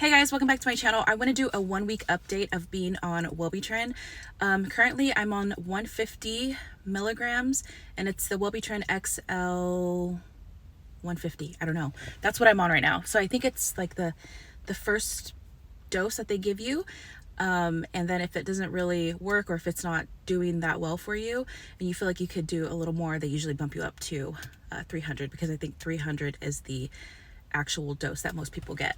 Hey guys, welcome back to my channel. I want to do a 1 week update of being on Wellbutrin. Currently I'm on 150 milligrams and it's the Wellbutrin XL 150. I don't know. That's what I'm on right now. So I think it's like the first dose that they give you. And then if it doesn't really work or if it's not doing that well for you and you feel like you could do a little more, they usually bump you up to 300 because I think 300 is the actual dose that most people get.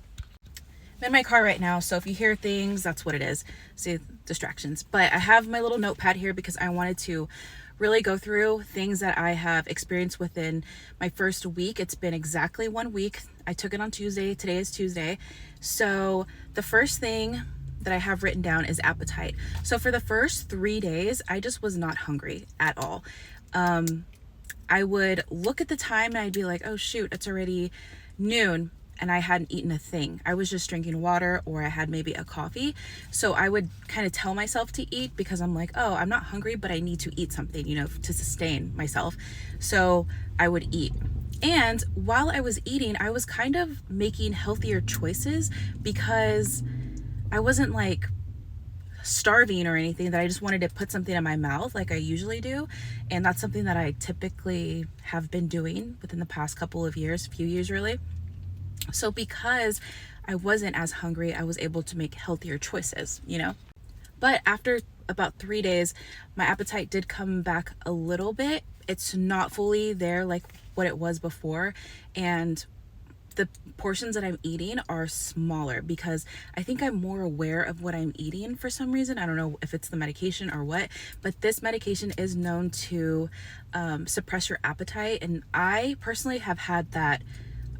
I'm in my car right now, so if you hear things, that's what it is. See, distractions. But I have my little notepad here because I wanted to really go through things that I have experienced within my first week. It's been exactly 1 week. I took it on Tuesday. Today is Tuesday. So the first thing that I have written down is appetite. So for the first 3 days, I just was not hungry at all. I would look at the time and I'd be like, oh shoot, it's already noon. And I hadn't eaten a thing. I was just drinking water or I had maybe a coffee. So I would kind of tell myself to eat because I'm like, oh, I'm not hungry, but I need to eat something, you know, to sustain myself. So I would eat. And while I was eating, I was kind of making healthier choices because I wasn't like starving or anything, that I just wanted to put something in my mouth like I usually do. And that's something that I typically have been doing within the past couple of years, few years really. So because I wasn't as hungry, I was able to make healthier choices, you know? But after about 3 days, my appetite did come back a little bit. It's not fully there like what it was before. And the portions that I'm eating are smaller because I think I'm more aware of what I'm eating for some reason. I don't know if it's the medication or what, but this medication is known to suppress your appetite. And I personally have had that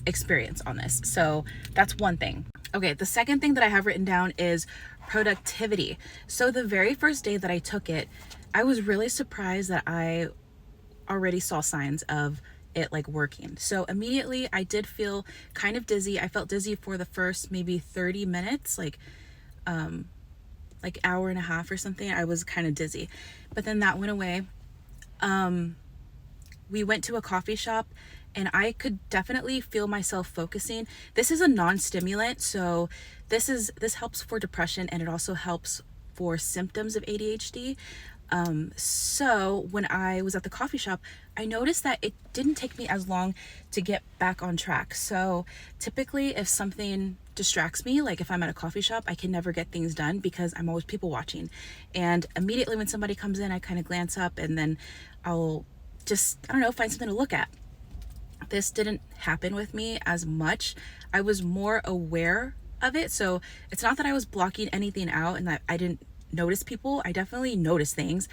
experience on this. So that's one thing. Okay, the second thing that I have written down is productivity. So the very first day that I took it, I was really surprised that I already saw signs of it like working. So immediately I did feel kind of dizzy. I felt dizzy for the first maybe 30 minutes, like hour and a half or something. I was kind of dizzy, but then that went away. We went to a coffee shop and I could definitely feel myself focusing. This is a non-stimulant, so this helps for depression and it also helps for symptoms of ADHD. So when I was at the coffee shop, I noticed that it didn't take me as long to get back on track. So typically if something distracts me, like if I'm at a coffee shop, I can never get things done because I'm always people watching. And immediately when somebody comes in, I kind of glance up and then I'll just, I don't know, find something to look at. This didn't happen with me as much. I was more aware of it. So it's not that I was blocking anything out and that I didn't notice people. I definitely noticed things,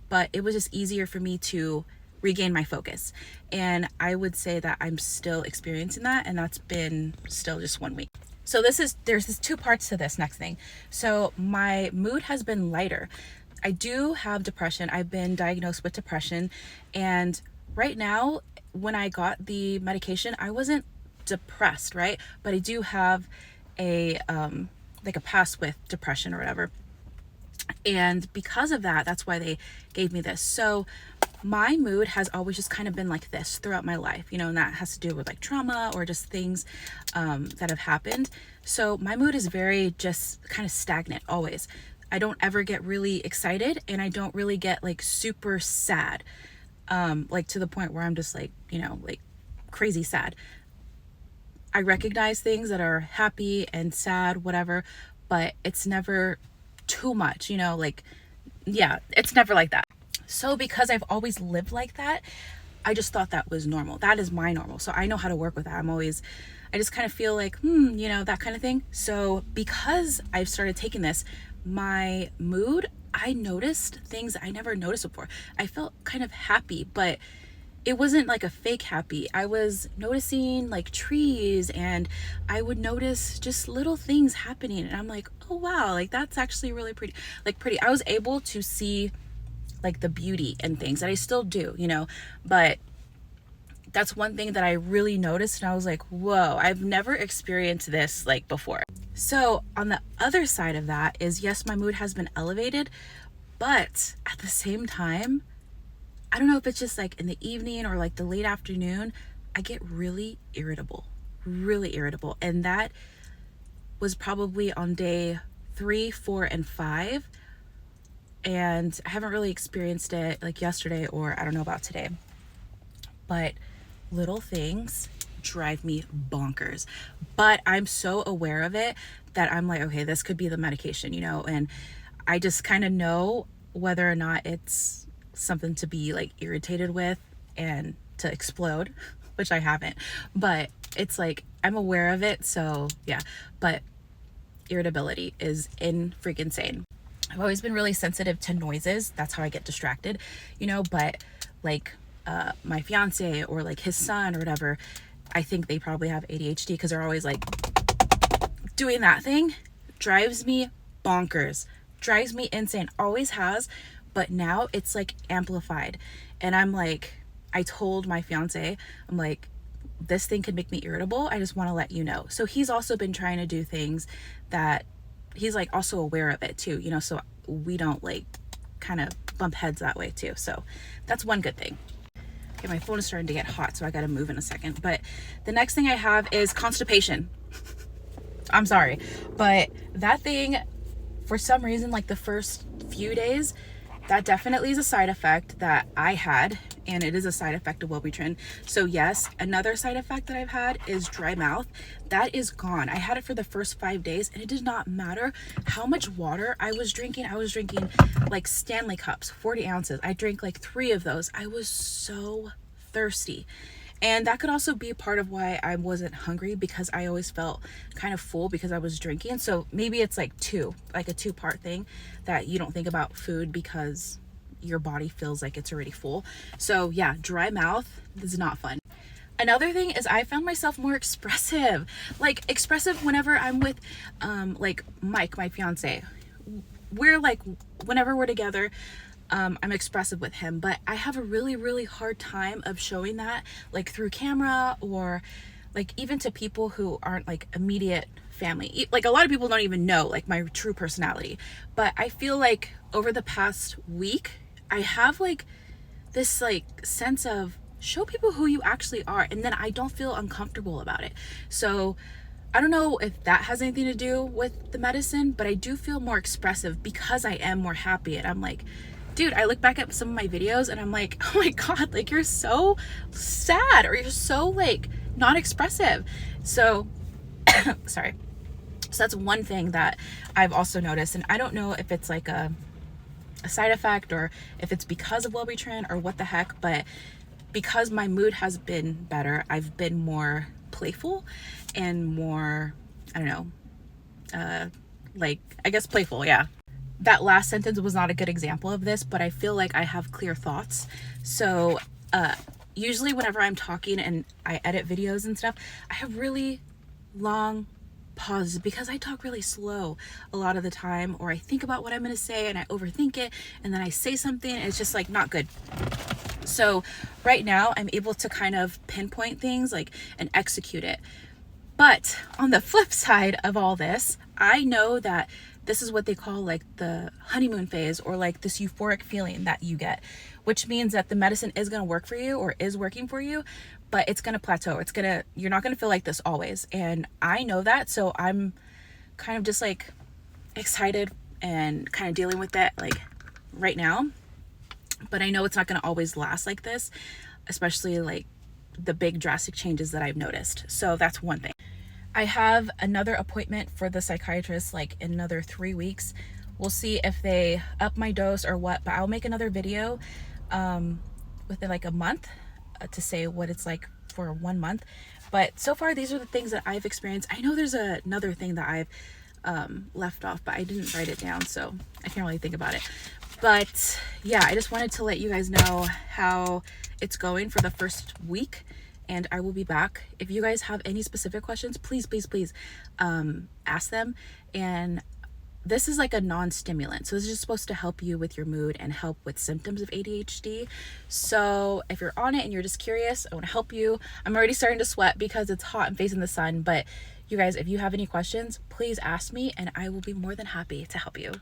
but it was just easier for me to regain my focus. And I would say that I'm still experiencing that, and that's been still just 1 week. So there's two parts to this next thing. So my mood has been lighter. I do have depression. I've been diagnosed with depression, and right now, when I got the medication, I wasn't depressed, right? But I do have a past with depression or whatever. And because of that, that's why they gave me this. So my mood has always just kind of been like this throughout my life, you know, and that has to do with like trauma or just things that have happened. So my mood is very just kind of stagnant always. I don't ever get really excited and I don't really get like super sad. Like to the point where I'm just like, you know, like crazy sad. I recognize things that are happy and sad, whatever, but it's never too much, you know, like, yeah, it's never like that. So because I've always lived like that, I just thought that was normal. That is my normal. So I know how to work with that. I just kind of feel like, you know, that kind of thing. So because I've started taking this, my mood, I noticed things I never noticed before. I felt kind of happy, but it wasn't like a fake happy. I was noticing like trees and I would notice just little things happening. And I'm like, oh wow, like that's actually really pretty. I was able to see like the beauty in things that I still do, you know, but that's one thing that I really noticed. And I was like, whoa, I've never experienced this like before. So on the other side of that is, yes, my mood has been elevated, but at the same time, I don't know if it's just like in the evening or like the late afternoon, I get really irritable. And that was probably on day 3, 4, and 5. And I haven't really experienced it like yesterday, or I don't know about today. But little things drive me bonkers. But I'm so aware of it that I'm like, okay, this could be the medication, you know, and I just kind of know whether or not it's something to be like irritated with and to explode, which I haven't, but it's like I'm aware of it. So yeah, but irritability is in freaking insane. I've always been really sensitive to noises. That's how I get distracted, you know, but like my fiance or like his son or whatever, I think they probably have ADHD because they're always like doing that thing. Drives me bonkers, drives me insane, always has, but now it's like amplified. And I'm like, I told my fiance, I'm like, this thing could make me irritable. I just want to let you know. So he's also been trying to do things that he's like also aware of it too, you know, so we don't like kind of bump heads that way too. So that's one good thing. Okay, my phone is starting to get hot, so I got to move in a second. But the next thing I have is constipation. I'm sorry, but that thing, for some reason, like the first few days, that definitely is a side effect that I had, and it is a side effect of Wellbutrin. So yes, another side effect that I've had is dry mouth. That is gone. I had it for the first 5 days, and it did not matter how much water I was drinking. I was drinking like Stanley cups, 40 ounces. I drank like 3 of those. I was so thirsty. And that could also be part of why I wasn't hungry, because I always felt kind of full because I was drinking. So maybe it's like a 2-part thing that you don't think about food because your body feels like it's already full. So yeah, dry mouth is not fun. Another thing is I found myself more expressive, whenever I'm with like Mike, my fiance. We're like, whenever we're together, I'm expressive with him, but I have a really, really hard time of showing that like through camera, or like even to people who aren't like immediate family. Like a lot of people don't even know like my true personality, but I feel like over the past week, I have like this like sense of show people who you actually are, and then I don't feel uncomfortable about it. So I don't know if that has anything to do with the medicine, but I do feel more expressive because I am more happy. And I'm like, dude, I look back at some of my videos and I'm like, oh my God, like you're so sad, or you're so like not expressive. So, sorry. So that's one thing that I've also noticed. And I don't know if it's like a side effect or if it's because of Wellbutrin or what the heck, but because my mood has been better, I've been more playful and more, I don't know, like, I guess playful. Yeah. That last sentence was not a good example of this, but I feel like I have clear thoughts. So usually whenever I'm talking and I edit videos and stuff, I have really long pauses because I talk really slow a lot of the time, or I think about what I'm going to say and I overthink it, and then I say something and it's just like not good. So right now I'm able to kind of pinpoint things like and execute it. But on the flip side of all this, I know that this is what they call like the honeymoon phase, or like this euphoric feeling that you get, which means that the medicine is going to work for you or is working for you, but it's going to plateau. You're not going to feel like this always. And I know that. So I'm kind of just like excited and kind of dealing with that like right now. But I know it's not going to always last like this, especially like the big drastic changes that I've noticed. So that's one thing. I have another appointment for the psychiatrist like in another 3 weeks. We'll see if they up my dose or what, but I'll make another video within like a month to say what it's like for 1 month. But so far, these are the things that I've experienced. I know there's another thing that I've left off, but I didn't write it down, so I can't really think about it. But yeah, I just wanted to let you guys know how it's going for the first week. And I will be back. If you guys have any specific questions, please ask them. And this is like a non-stimulant. So this is just supposed to help you with your mood and help with symptoms of ADHD. So if you're on it and you're just curious, I want to help you. I'm already starting to sweat because it's hot and facing the sun. But you guys, if you have any questions, please ask me and I will be more than happy to help you.